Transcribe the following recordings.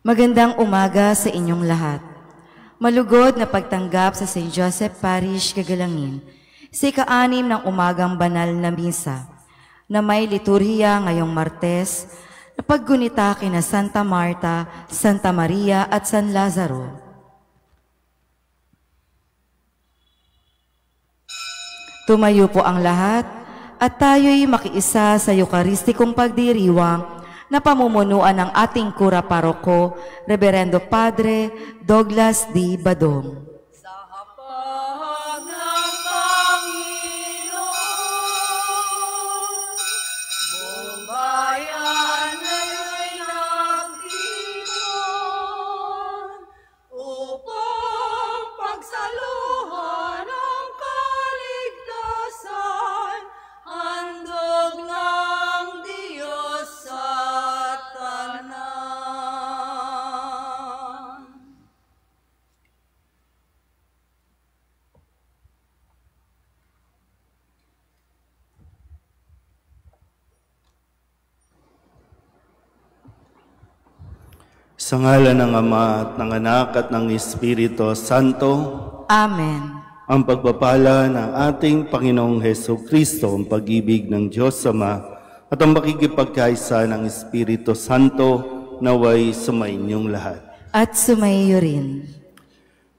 Magandang umaga sa inyong lahat. Malugod na pagtanggap sa St. Joseph Parish, Kagalangin, sa ika-6 ng umagang banal na misa, na may liturhiya ngayong Martes, na paggunita kina Santa Marta, Santa Maria at San Lazaro. Tumayo po ang lahat at tayo'y makiisa sa Eucharistikong pagdiriwang na pamumunuan ng ating kura paroko, Reverendo Padre Douglas D. Badong. Sa hapag ng Panginoon, buong bayan ay nagtipon upang pagsaluhan ang kaligtasan, handog ng Diyos sa tanan. Sa ngalan ng Ama at ng Anak at ng Espiritu Santo, Amen. ang pagpapala ng ating Panginoong Hesukristo, ang pag-ibig ng Diyos Ama, at ang makikipagkaisa ng Espiritu Santo naway sumainyong lahat. At sumaiyo rin.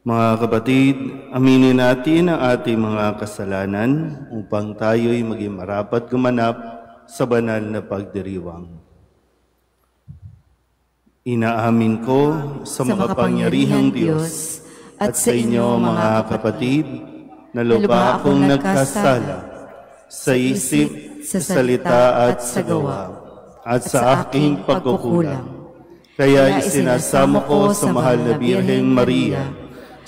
Mga kapatid, aminin natin ang ating mga kasalanan upang tayo'y maging marapat gumanap sa banal na pagdiriwang. Inaamin ko sa makapangyarihang Diyos at sa inyo mga kapatid na lubha akong nagkasala sa isip, sa salita at sa gawa at sa aking pagkukulang. Kaya isinasamo ko sa mahal na Birheng Maria,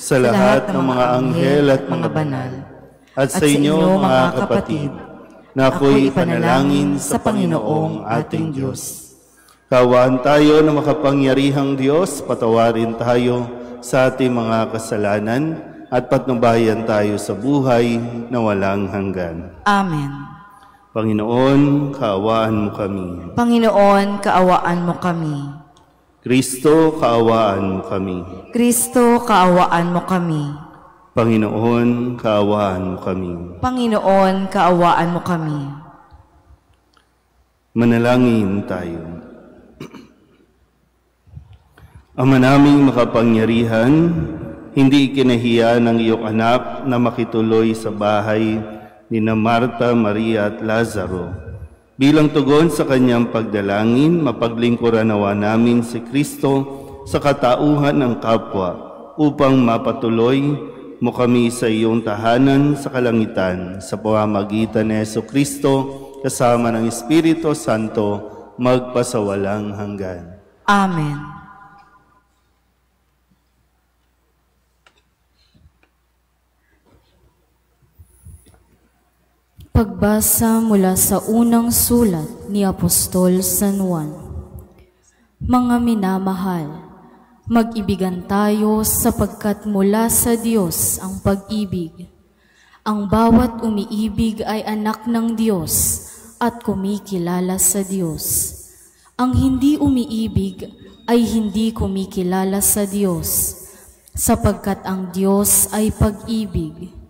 sa lahat ng mga anghel at mga banal, at sa inyo mga kapatid, na ako'y ipanalangin sa Panginoong ating Diyos. Kaawaan tayo na makapangyarihang Diyos, patawarin tayo sa ating mga kasalanan at patnubayan tayo sa buhay na walang hanggan. Amen. Panginoon, kaawaan mo kami. Panginoon, kaawaan mo kami. Kristo, kaawaan mo kami. Kristo, kaawaan mo kami. Panginoon, kaawaan mo kami. Panginoon, kaawaan mo kami. Manalangin tayo. Ama naming makapangyarihan, hindi ikinahiya ng iyong anak na makituloy sa bahay ni Marta, Maria at Lazaro. Bilang tugon sa kanyang pagdalangin, mapaglingkuran nawa namin si Kristo sa katauhan ng kapwa upang mapatuloy mo kami sa iyong tahanan sa kalangitan sa pamamagitan ni Jesucristo kasama ng Espiritu Santo magpasawalang hanggan. Amen. Pagbasa mula sa unang sulat ni Apostol San Juan. Mga minamahal, mag-ibigan tayo sapagkat mula sa Diyos ang pag-ibig. Ang bawat umiibig ay anak ng Diyos at kumikilala sa Diyos. Ang hindi umiibig ay hindi kumikilala sa Diyos, sapagkat ang Diyos ay pag-ibig.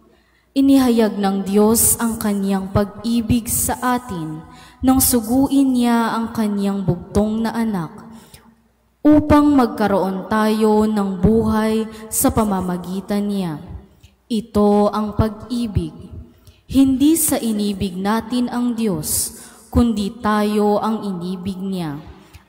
Inihayag ng Diyos ang kanyang pag-ibig sa atin nang suguin niya ang kanyang bugtong na anak upang magkaroon tayo ng buhay sa pamamagitan niya. Ito ang pag-ibig. Hindi sa inibig natin ang Diyos, kundi tayo ang inibig niya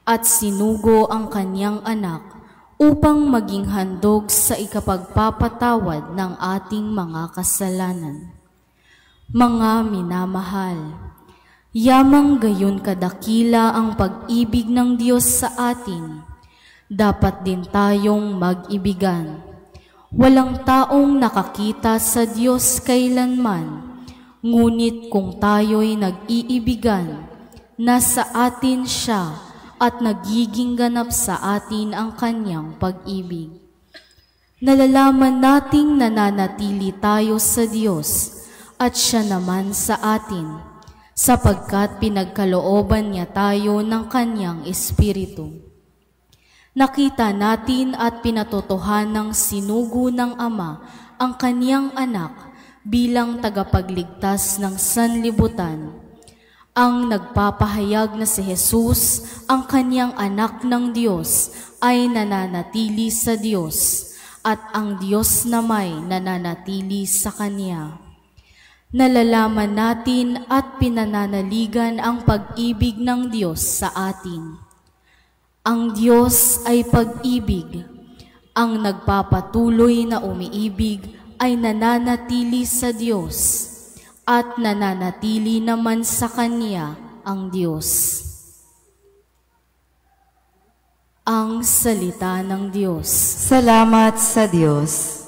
at sinugo ang kanyang anak upang maging handog sa ikapagpapatawad ng ating mga kasalanan. Mga minamahal, yamang gayon kadakila ang pag-ibig ng Diyos sa atin, dapat din tayong mag-ibigan. Walang taong nakakita sa Diyos kailanman, ngunit kung tayo'y nag-iibigan, nasa atin siya at nagiging ganap sa atin ang kanyang pag-ibig. Nalalaman nating nananatili tayo sa Diyos at siya naman sa atin, sapagkat pinagkalooban niya tayo ng kanyang Espiritu. Nakita natin at pinatotohanang sinugo ng Ama ang kaniyang anak bilang tagapagligtas ng sanlibutan. Ang nagpapahayag na si Jesus, ang kaniyang anak ng Diyos, ay nananatili sa Diyos, at ang Diyos na may nananatili sa Kaniya. Nalalaman natin at pinananaligan ang pag-ibig ng Diyos sa atin. Ang Diyos ay pag-ibig. Ang nagpapatuloy na umiibig ay nananatili sa Diyos, at nananatili naman sa Kaniya ang Diyos. Ang salita ng Diyos. Salamat sa Diyos.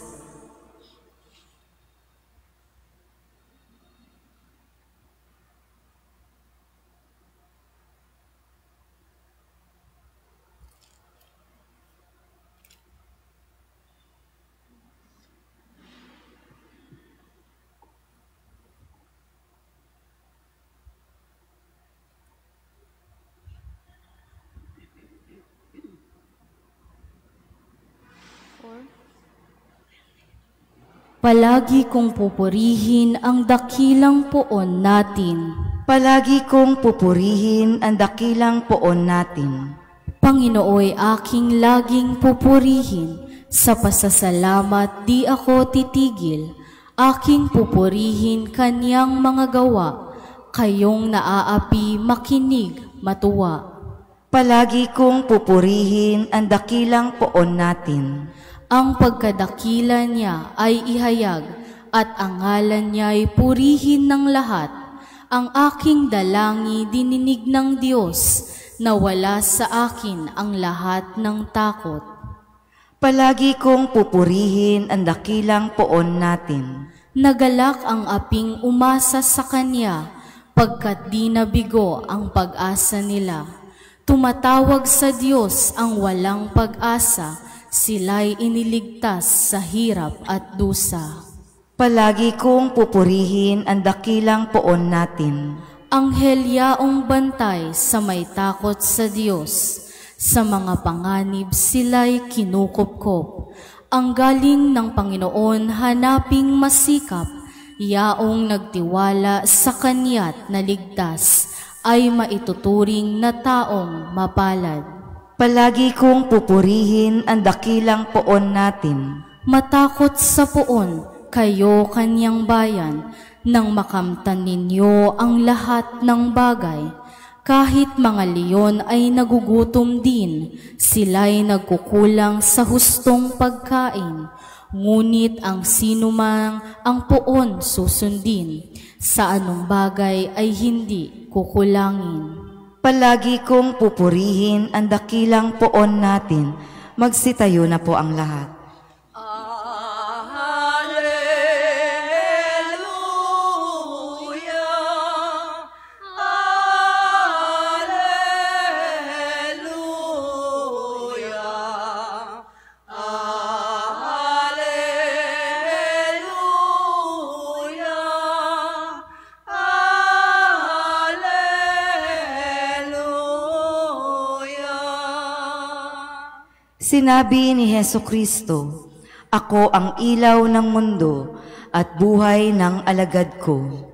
Palagi kong pupurihin ang dakilang poon natin. Palagi kong pupurihin ang dakilang poon natin. Panginooy aking laging pupurihin, sa pasasalamat di ako titigil. Aking pupurihin kaniyang mga gawa, kayong naaapi makinig matuwa. Palagi kong pupurihin ang dakilang poon natin. Ang pagkadakila niya ay ihayag, at ang ngalan niya ay purihin ng lahat. Ang aking dalangi dininig ng Diyos, nawala sa akin ang lahat ng takot. Palagi kong pupurihin ang dakilang poon natin. Nagalak ang aping umasa sa Kanya, pagkat di nabigo ang pag-asa nila. Tumatawag sa Diyos ang walang pag-asa, sila'y iniligtas sa hirap at dusa. Palagi kong pupurihin ang dakilang poon natin. Anghel yaong bantay sa may takot sa Diyos, sa mga panganib sila'y kinukupkop. Ang galing ng Panginoon hanaping masikap, yaong nagtiwala sa Kanya't naligtas, ay maituturing na taong mapalad. Palagi kong pupurihin ang dakilang poon natin. Matakot sa poon, kayo Kanyang bayan, nang makamtan ninyo ang lahat ng bagay. Kahit mga leon ay nagugutom din, sila'y nagkukulang sa hustong pagkain. Ngunit ang sinumang ang poon susundin, sa anong bagay ay hindi kukulangin. Palagi kong pupurihin ang dakilang poon natin. Magsitayo na po ang lahat. Sinabi ni Hesukristo, "Ako ang ilaw ng mundo at buhay ng alagad ko."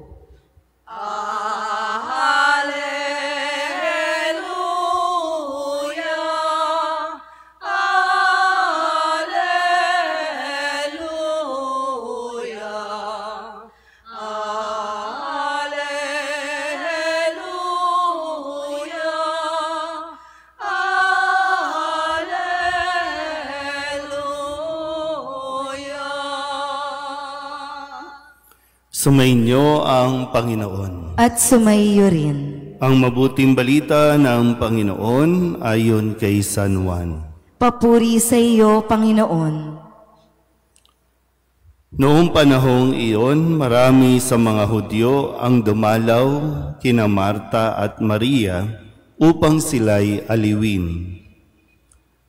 Sumainyo ang Panginoon. At sumaiyo rin. Ang mabuting balita ng Panginoon ayon kay San Juan. Papuri sa iyo, Panginoon. Noong panahong iyon, marami sa mga Hudyo ang dumalaw kina Marta at Maria upang sila'y aliwin.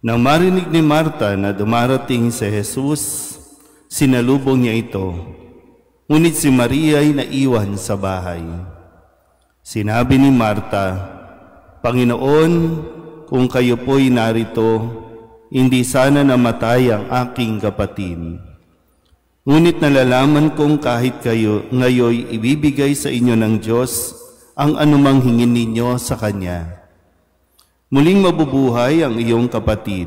Nang marinig ni Marta na dumarating si Jesus, sinalubong niya ito. Ngunit si Maria ay naiwan sa bahay. Sinabi ni Marta, "Panginoon, kung kayo po'y narito, hindi sana namatay ang aking kapatid. Ngunit nalalaman kong kahit kayo ngayoy ibibigay sa inyo ng Diyos ang anumang hingin ninyo sa Kanya. Muling mabubuhay ang iyong kapatid,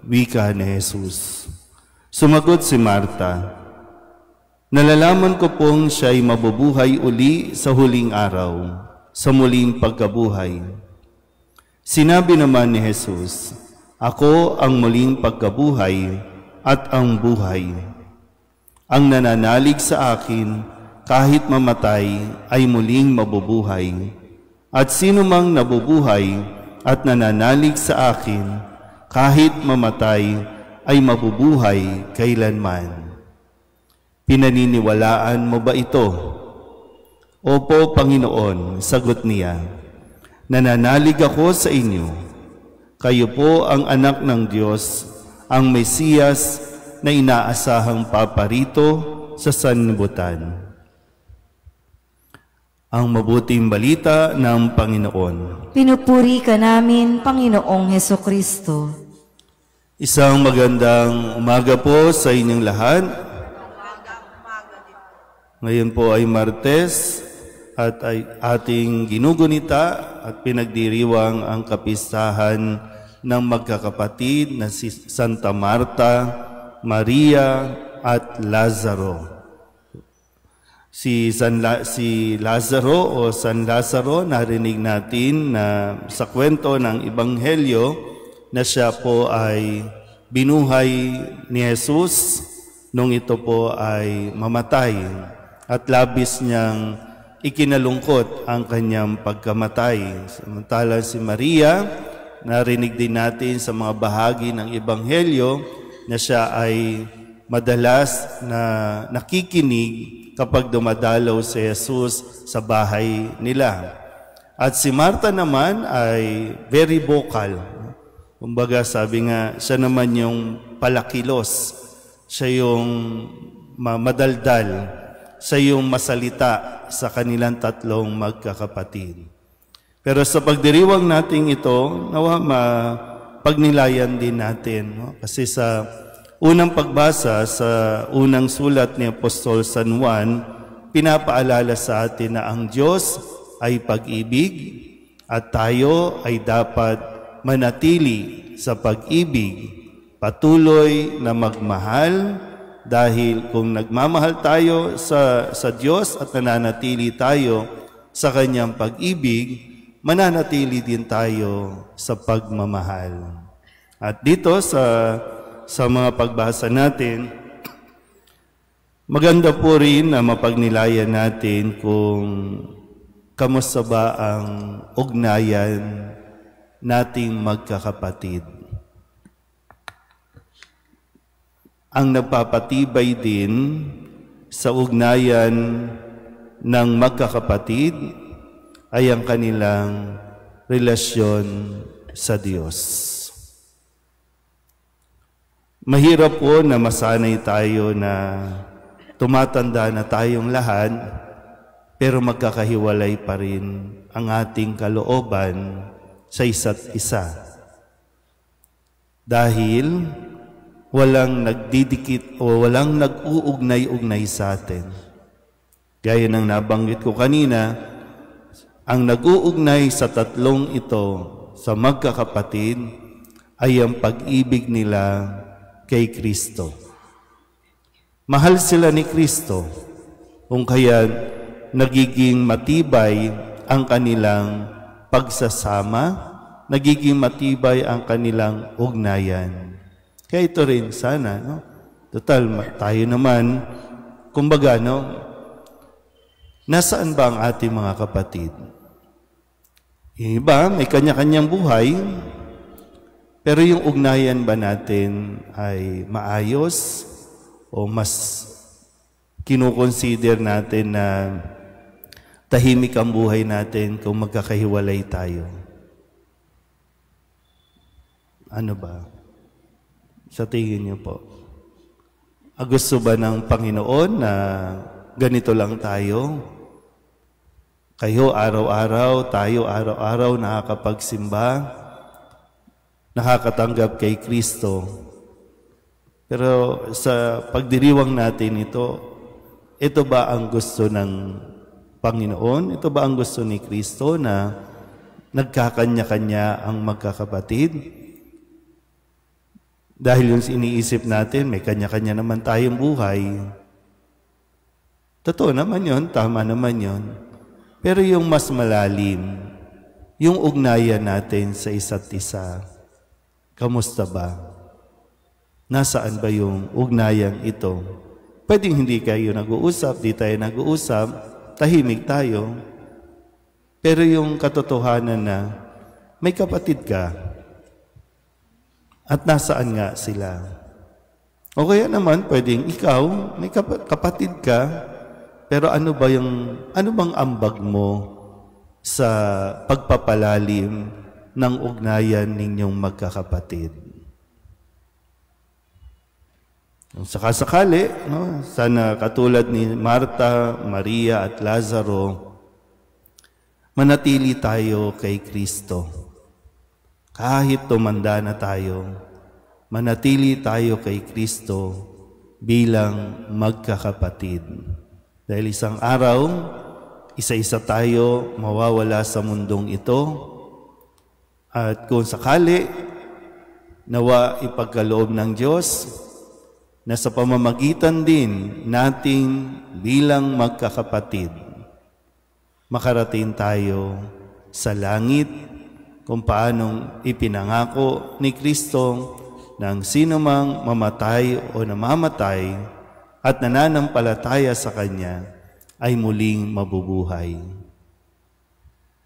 wika ni Jesus. Sumagot si Marta, nalalaman ko pong siya'y mabubuhay uli sa huling araw, sa muling pagkabuhay. Sinabi naman ni Jesus, ako ang muling pagkabuhay at ang buhay. Ang nananalig sa akin, kahit mamatay, ay muling mabubuhay. At sino mang nabubuhay at nananalig sa akin, kahit mamatay, ay mabubuhay kailanman. Pinaniniwalaan mo ba ito? Opo, Panginoon, sagot niya. Nananalig ako sa inyo. Kayo po ang anak ng Diyos, ang Mesiyas na inaasahang paparito sa sanlibutan. Ang mabuting balita ng Panginoon. Pinupuri ka namin, Panginoong Hesukristo. Isang magandang umaga po sa inyong lahat. Ngayon po ay Martes at ay ating ginugunita at pinagdiriwang ang kapistahan ng magkakapatid na si Santa Marta, Maria at Lazaro. Si Lazaro o San Lazaro, narinig natin na sa kwento ng Ebanghelyo na siya po ay binuhay ni Jesus nung ito po ay mamatay at labis niyang ikinalungkot ang kanyang pagkamatay. Samantala si Maria, narinig din natin sa mga bahagi ng Ebanghelyo na siya ay madalas na nakikinig kapag dumadalaw si Jesus sa bahay nila. At si Marta naman ay very vocal. Kumbaga sabi nga, siya naman yung palakilos. Siya yung madaldal. Siya yung masalita sa kanilang tatlong magkakapatid. Pero sa pagdiriwang natin ito, nawa pagnilayan din natin. No? Kasi sa unang pagbasa sa unang sulat ni Apostol San Juan, pinapaalala sa atin na ang Diyos ay pag-ibig at tayo ay dapat manatili sa pag-ibig, patuloy na magmahal dahil kung nagmamahal tayo sa Diyos at nananatili tayo sa Kanyang pag-ibig, mananatili din tayo sa pagmamahal. At dito sa mga pagbasa natin, maganda po rin na mapagnilayan natin kung kamusta ba ang ugnayan nating magkakapatid. Ang nagpapatibay din sa ugnayan ng magkakapatid ay ang kanilang relasyon sa Diyos. Mahirap po na masanay tayo na tumatanda na tayong lahat, pero magkakahiwalay pa rin ang ating kalooban sa isa't isa. Dahil walang nagdidikit o walang nag-uugnay-ugnay sa atin. Gaya ng nabanggit ko kanina, ang nag-uugnay sa tatlong ito sa magkakapatid ay ang pag-ibig nila kay Kristo. Mahal sila ni Kristo, kung kaya nagiging matibay ang kanilang pagsasama, nagiging matibay ang kanilang ugnayan. Kaya ito rin sana, no? Total, tayo naman, kumbaga, no? Nasaan ba ang ating mga kapatid? Yung iba, may kanya-kanyang buhay, pero yung ugnayan ba natin ay maayos o mas kinukonsider natin na tahimik ang buhay natin kung magkakahiwalay tayo? Ano ba? Sa tingin niyo po. Gusto ba ng Panginoon na ganito lang tayo? Kayo araw-araw, tayo araw-araw nakakapagsimba. nakakatanggap kay Kristo. Pero sa pagdiriwang natin ito ba ang gusto ng Panginoon? Ito ba ang gusto ni Kristo na nagkakanya-kanya ang magkakapatid? Dahil yung iniisip natin, may kanya-kanya naman tayong buhay. Totoo naman yun, tama naman yun. Pero yung mas malalim, yung ugnayan natin sa isa't isa, kamusta ba? Nasaan ba yung ugnayan ito? Pwedeng hindi kayo nag-uusap, di tayo nag-uusap, tahimik tayo. Pero yung katotohanan na may kapatid ka at nasaan nga sila? O kaya naman, pwedeng ikaw, may kapatid ka, pero ano bang ambag mo sa pagpapalalim ng ugnayan ninyong magkakapatid? Sakasakali, sana katulad ni Marta, Maria at Lazaro, manatili tayo kay Kristo. Kahit tumanda na tayo, manatili tayo kay Kristo bilang magkakapatid. Dahil isang araw, isa-isa tayo mawawala sa mundong ito. At kung sakali, nawa ipagkaloob ng Diyos na sa pamamagitan din nating bilang magkakapatid, makarating tayo sa langit kung paanong ipinangako ni Kristo ng sino mang mamatay o namamatay at nananampalataya sa Kanya ay muling mabubuhay.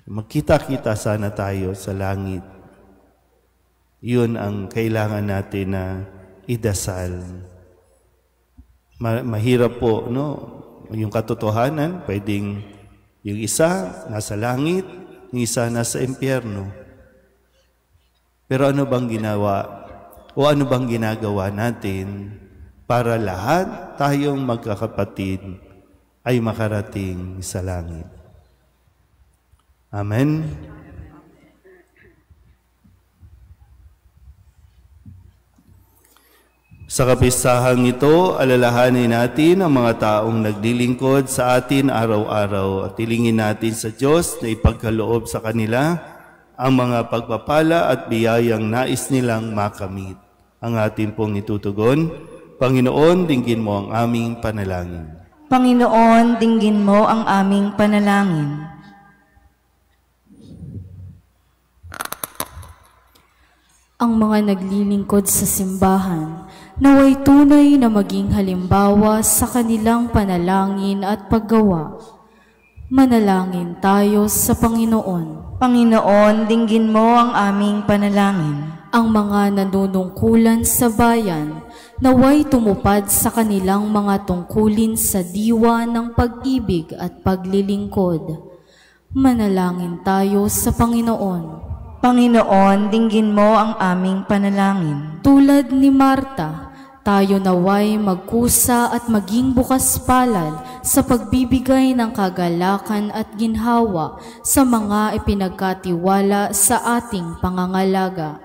Magkita-kita sana tayo sa langit. Yun ang kailangan natin na idasal. Mahirap po, yung katotohanan, pwedeng yung isa nasa langit, yung isa nasa impyerno. Pero ano bang ginawa o ano bang ginagawa natin para lahat tayong magkakapatid ay makarating sa langit? Amen. Sa kapisahang ito, alalahanin natin ang mga taong naglilingkod sa atin araw-araw at tilingin natin sa Diyos na ipagkaloob sa kanila ang mga pagpapala at biyayang nais nilang makamit. Ang ating pong itutugon, Panginoon, dinggin mo ang aming panalangin. Panginoon, dinggin mo ang aming panalangin. Ang mga naglilingkod sa simbahan, naway tunay na maging halimbawa sa kanilang panalangin at paggawa. Manalangin tayo sa Panginoon. Panginoon, dinggin mo ang aming panalangin. Ang mga nanunungkulan sa bayan, naway tumupad sa kanilang mga tungkulin sa diwa ng pag-ibig at paglilingkod. Manalangin tayo sa Panginoon. Panginoon, dinggin mo ang aming panalangin. Tulad ni Marta, tayo naway magkusa at maging bukas palad sa pagbibigay ng kagalakan at ginhawa sa mga ipinagkatiwala sa ating pangangalaga.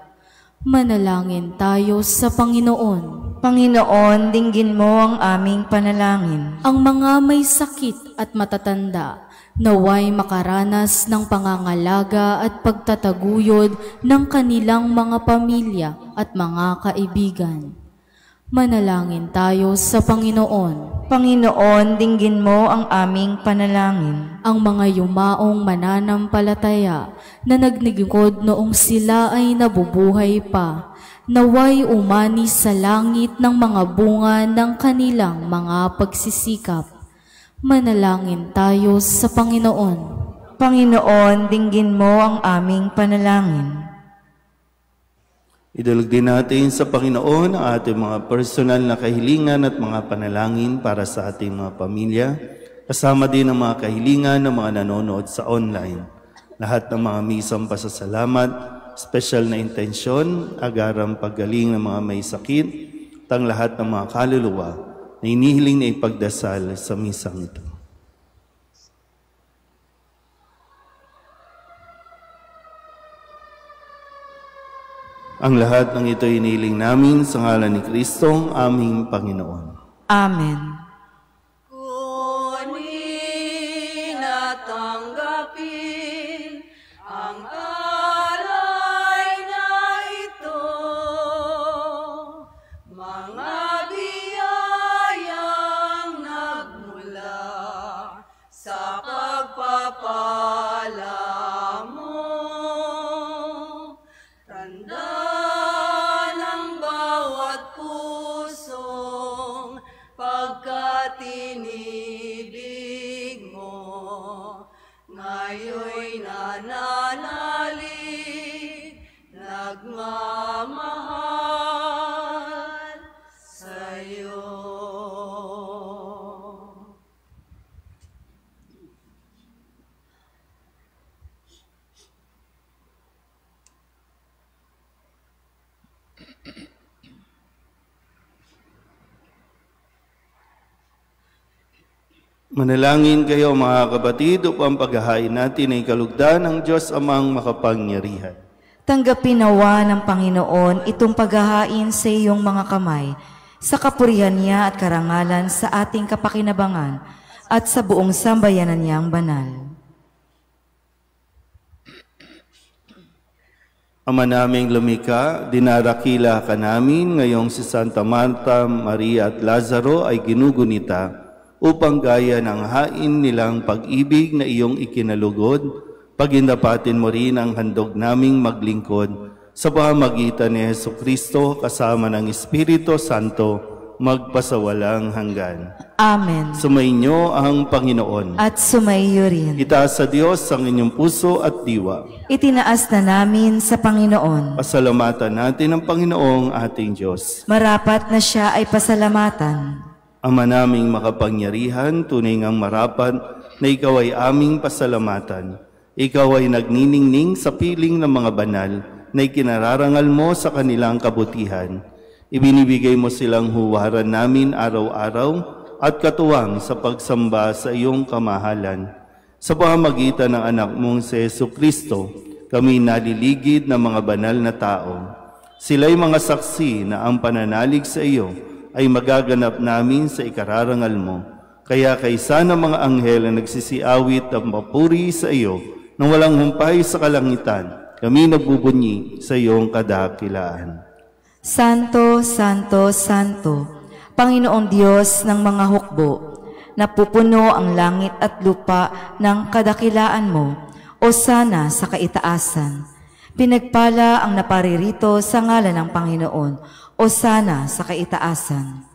Manalangin tayo sa Panginoon. Panginoon, dinggin mo ang aming panalangin. Ang mga may sakit at matatanda, naway makaranas ng pangangalaga at pagtataguyod ng kanilang mga pamilya at mga kaibigan. Manalangin tayo sa Panginoon. Panginoon, dinggin mo ang aming panalangin. Ang mga yumaong mananampalataya na naglingkod noong sila ay nabubuhay pa, naway umani sa langit ng mga bunga ng kanilang mga pagsisikap. Manalangin tayo sa Panginoon. Panginoon, dinggin mo ang aming panalangin. Idulog din natin sa Panginoon ang ating mga personal na kahilingan at mga panalangin para sa ating mga pamilya, kasama din ang mga kahilingan ng mga nanonood sa online. Lahat ng mga misang pasasalamat, special na intensyon, agarang paggaling ng mga may sakit, at ang lahat ng mga kaluluwa na inihiling na ipagdasal sa misang ito. Ang lahat ng ito iniling namin sa ngalan ni Kristong aming Panginoon. Amen. Kunin at tanggapin ang alay na ito, mga biyayang nagmula sa pagpapala mo. Tanda ng bawat pusong pagkatinibig mo, ngayon'y nananalig, nagmamahal sa'yo. Manalangin kayo mga kapatid upang paghahain natin ay kalugdan ng Diyos Amang makapangyarihan. Tanggapin nawa ng Panginoon itong paghahain sa iyong mga kamay, sa kapurihan niya at karangalan sa ating kapakinabangan at sa buong sambayanan niyang banal. Ama naming lumikha, dinarakila ka namin ngayong si Santa Marta, Maria at Lazaro ay ginugunita upang gaya ng hain nilang pag-ibig na iyong ikinalugod, pagindapatin mo rin ang handog naming maglingkod sa pamamagitan ni Jesucristo kasama ng Espiritu Santo magpasawalang hanggan. Amen. Sumainyo ang Panginoon. At sumaiyo rin. Itaas sa Diyos ang inyong puso at diwa. Itinaas na namin sa Panginoon. Pasalamatan natin ang Panginoong ating Diyos. Marapat na siya ay pasalamatan. Ama naming makapangyarihan, tunay ngang marapat na ikaw ay aming pasalamatan. Ikaw ay nagniningning sa piling ng mga banal na ikinararangal mo sa kanilang kabutihan. Ibinibigay mo silang huwaran namin araw-araw at katuwang sa pagsamba sa iyong kamahalan. Sa pamamagitan ng anak mong si Jesucristo, kami naliligid ng mga banal na tao. Sila'y mga saksi na ang pananalig sa iyo ay magaganap namin sa ikararangal mo. Kaya kaysa ng mga anghel na nagsisiawit at mapuri sa iyo nang walang humpay sa kalangitan, kami nagbubunyi sa iyong kadakilaan. Santo, Santo, Santo, Panginoong Diyos ng mga hukbo, napupuno ang langit at lupa ng kadakilaan mo, o sana sa kaitaasan. Pinagpala ang naparirito sa ngalan ng Panginoon, o sana sa kaitaasan.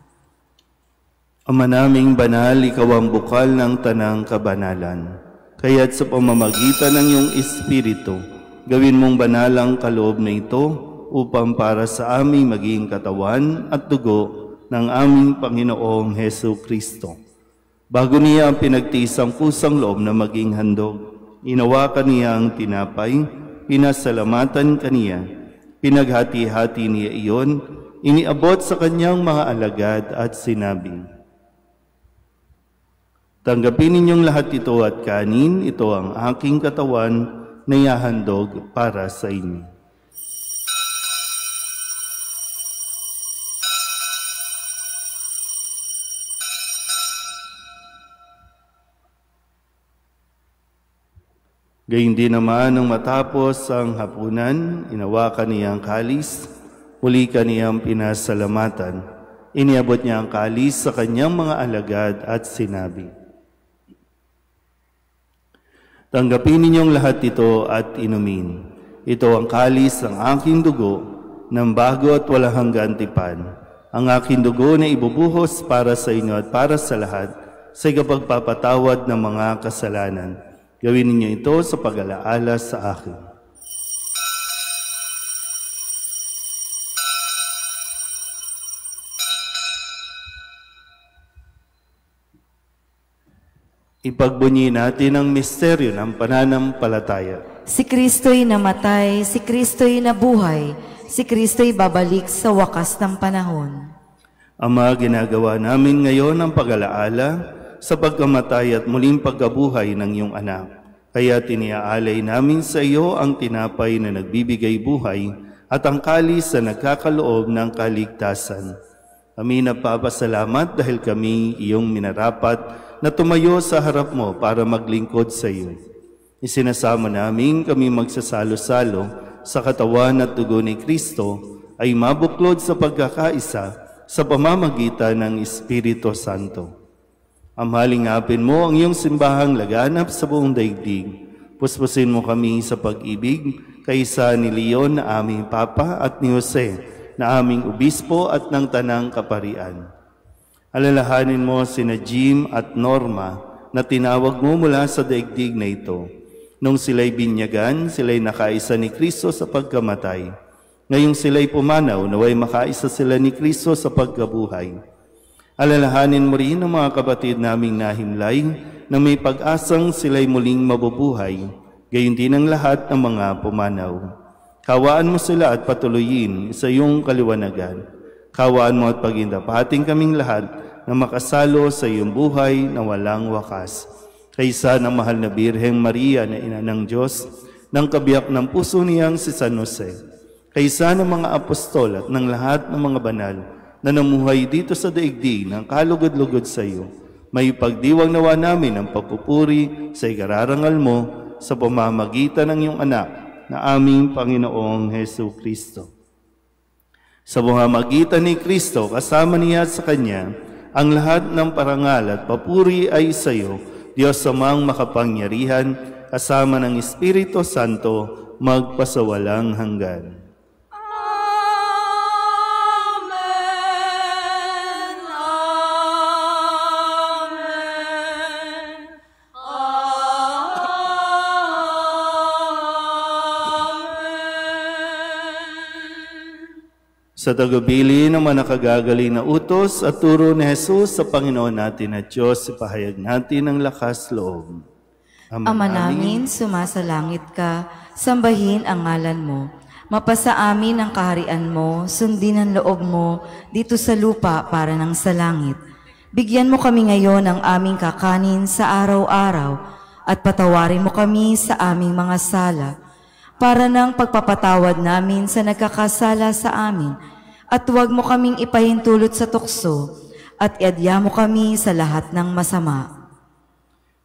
Ama naming banal, ikaw ang bukal ng tanang kabanalan. Kaya't sa pamamagitan ng iyong Espiritu, gawin mong banal ang kaloob na ito upang para sa aming maging katawan at dugo ng aming Panginoong Jesucristo. Bago niya ang pinagtiis ang kusang loob na maging handog, inawakan niya ang tinapay, pinasalamatan kaniya, pinaghati-hati niya iyon, iniabot sa kanyang mga alagad at sinabi, tanggapin ninyong lahat ito at kanin, ito ang aking katawan na ihahandog para sa inyo. Gayun din naman nang matapos ang hapunan, inawakan niya ang kalis, muli kaniyang pinasalamatan. Iniabot niya ang kalis sa kanyang mga alagad at sinabi, tanggapin ninyong lahat ito at inumin. Ito ang kalis ng aking dugo, ng bago at walang hanggang tipan. Ang aking dugo na ibubuhos para sa inyo at para sa lahat, sa ikapagpapatawad ng mga kasalanan. Gawin ninyo ito sa pag-alaala sa akin. Ipagbunyi natin ang misteryo ng pananampalataya. Si Kristo'y namatay, si Kristo'y nabuhay, si Kristo'y babalik sa wakas ng panahon. Ama, ginagawa namin ngayon ang pag-alaala sa pagkamatay at muling pagkabuhay ng iyong anak. Kaya tiniaalay namin sa iyo ang tinapay na nagbibigay buhay at ang kalis na nagkakaloob ng kaligtasan. Kami nagpapasalamat dahil kami iyong minarapat na tumayo sa harap mo para maglingkod sa iyo. Isinasama namin kami magsasalo-salo sa katawan at dugo ni Kristo ay mabuklod sa pagkakaisa sa pamamagitan ng Espiritu Santo. Amhalingapin mo ang iyong simbahang laganap sa buong daigdig. Puspusin mo kami sa pag-ibig kaysa ni Leon na aming Papa at ni Jose na aming Obispo at ng Tanang Kaparian. Alalahanin mo sina Jim at Norma na tinawag mo mula sa daigdig na ito. Nung sila'y binyagan, sila'y nakaisa ni Kristo sa pagkamatay. Ngayong sila'y pumanaw, naway makaisa sila ni Kristo sa pagkabuhay. Alalahanin mo rin ang mga kapatid naming nahimlay na may pag-asang sila'y muling mabubuhay, gayon din ang lahat ng mga pumanaw. Kawaan mo sila at patuloyin sa iyong kaliwanagan. Kawaan mo at pagindapating kaming lahat na makasalo sa iyong buhay na walang wakas. Kaysa ng mahal na Birheng Maria na ina ng Diyos, ng kabiyak ng puso niyang si San Jose. Kaysa ng mga apostol at ng lahat ng mga banal na namuhay dito sa daigdig ng kalugod-lugod sa iyo, may pagdiwang nawa namin ang papupuri sa ikararangal mo sa pamamagitan ng iyong anak na aming Panginoong Hesu Kristo. Sa pamamagitan ni Kristo, kasama niya at sa Kanya, ang lahat ng parangal at papuri ay sa iyo, Diyos Amang makapangyarihan, kasama ng Espiritu Santo, magpasawalang hanggan. Sa tagabili ng mga nakagagaling na utos at turo ni Jesus sa Panginoon natin at Diyos, ipahayag natin ang lakas loob. Ama namin, sumasalangit ka, sambahin ang ngalan mo. Mapasa amin ang kaharian mo, sundin ang loob mo dito sa lupa para ng sa langit. Bigyan mo kami ngayon ng aming kakanin sa araw-araw at patawarin mo kami sa aming mga sala para ng pagpapatawad namin sa nagkakasala sa amin, at huwag mo kaming ipahintulot sa tukso, at iadya mo kami sa lahat ng masama.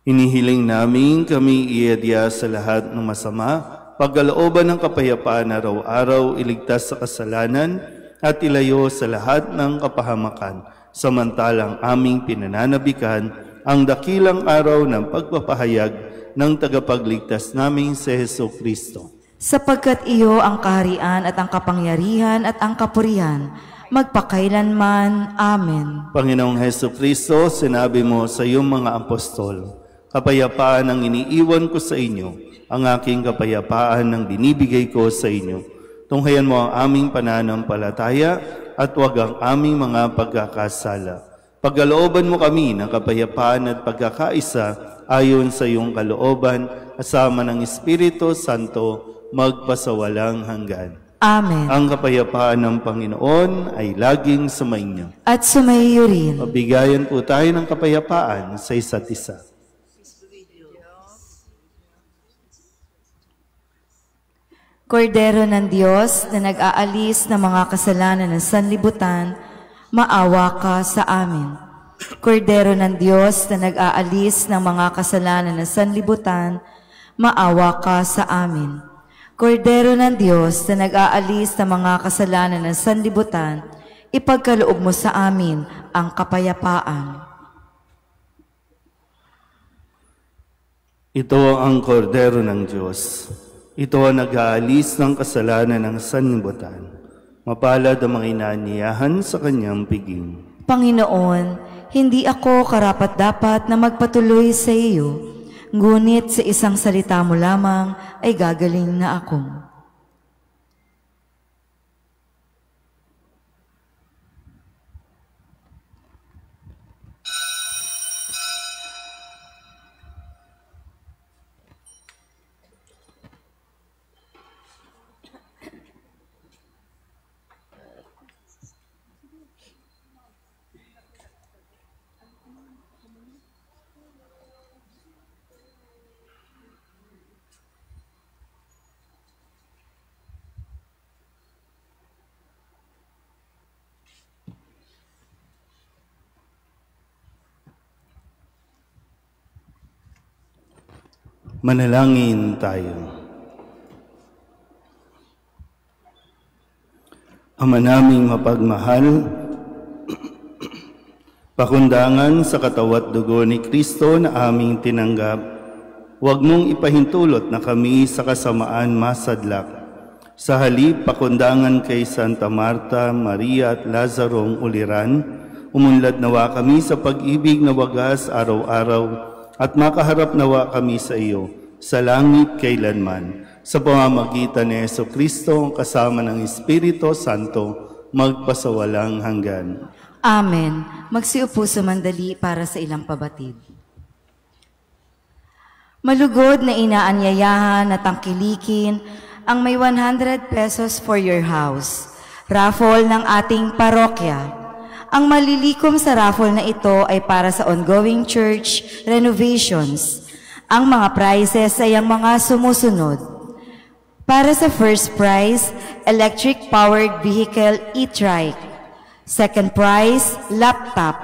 Hinihiling namin kami iadya sa lahat ng masama, pagkalooban ng kapayapaan araw-araw, iligtas sa kasalanan, at ilayo sa lahat ng kapahamakan, samantalang aming pinananabikan ang dakilang araw ng pagpapahayag ng tagapagligtas naming si Hesu Kristo. Sapagkat iyo ang kaharian at ang kapangyarihan at ang kapurihan, magpakailanman. Amen. Panginoong Hesu Kristo, sinabi mo sa iyong mga apostol, kapayapaan ang iniiwan ko sa inyo, ang aking kapayapaan ang binibigay ko sa inyo. Tunghayan mo ang aming pananampalataya at huwag ang aming mga pagkakasala. Pagkalooban mo kami ng kapayapaan at pagkakaisa ayon sa iyong kalooban, kasama ng Espiritu Santo, magpasawalang hanggan. Amen. Ang kapayapaan ng Panginoon ay laging sumainyo. At sumaiyo rin. Pabigayan po tayo ng kapayapaan sa isa't isa. Kordero ng Diyos na nag-aalis ng mga kasalanan ng sanlibutan, maawa ka sa amin. Kordero ng Diyos na nag-aalis ng mga kasalanan ng sanlibutan, maawa ka sa amin. Kordero ng Diyos na nag-aalis ng mga kasalanan ng sanlibutan, ipagkaloob mo sa amin ang kapayapaan. Ito ang kordero ng Diyos. Ito ang nag-aalis ng kasalanan ng sanlibutan. Mapalad ang mga inaanyayahan sa kanyang piging. Panginoon, hindi ako karapat-dapat na magpatuloy sa iyo, ngunit sa isang salita mo lamang ay gagaling na ako. Manalangin tayo. Ama naming mapagmahal, pakundangan sa katawat dugo ni Kristo na aming tinanggap, huwag mong ipahintulot na kami sa kasamaan masadlak. Sa halip, pakundangan kay Santa Marta, Maria at Lazarong uliran, umunlad nawa kami sa pag-ibig na wagas araw-araw at makaharap nawa kami sa iyo, sa langit kailanman. Sa pamamagitan ni Jesucristo, kasama ng Espiritu Santo, magpasawalang hanggan. Amen. Magsiupo sumandali para sa ilang pabatid. Malugod na inaanyayahan na tangkilikin ang may 100 pesos for your house. Raffle ng ating parokya. Ang malilikom sa raffle na ito ay para sa ongoing church renovations. Ang mga prizes ay ang mga sumusunod. Para sa first prize, electric-powered vehicle e-trike. Second prize, laptop.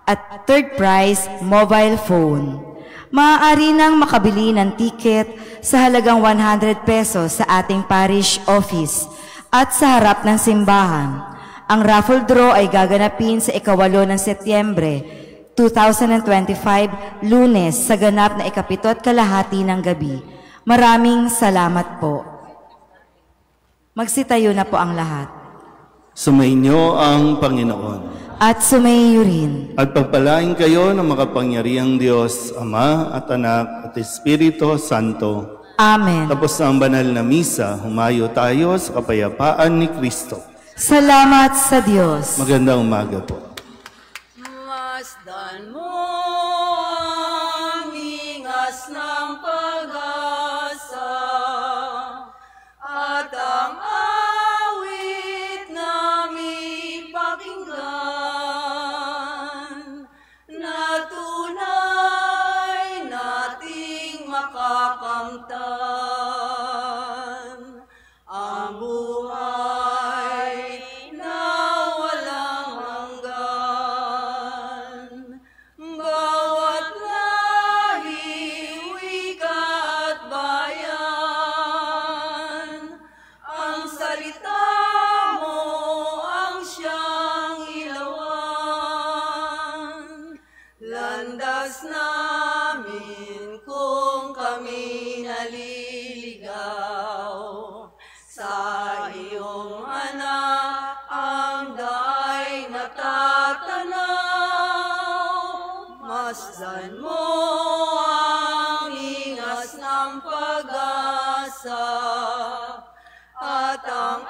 At third prize, mobile phone. Maaari nang makabili ng ticket sa halagang 100 pesos sa ating parish office at sa harap ng simbahan. Ang raffle draw ay gaganapin sa 8 ng Setyembre 2025, Lunes, sa ganap na 7:30 ng gabi. Maraming salamat po. Magsitayo na po ang lahat. Sumainyo ang Panginoon. At sumaiyo rin. At pagpalain kayo ng makapangyarihang Diyos, Ama at Anak at Espiritu Santo. Amen. Tapos na ang banal na misa, humayo tayo sa kapayapaan ni Kristo. Salamat sa Diyos. Magandang umaga po. Masdan mo ang ingas ng pag-asa at ang awit namin pakinggan na tunay nating makakamtan ang buhay na walang hanggan. Bawat lahi, wika at bayan, ang salita mo ang siyang ilawan. Landas namin kung kami naliligaw, sa iyong anak ang daay natatanaw. Masdan mo ang ingas ng pag-asa at ang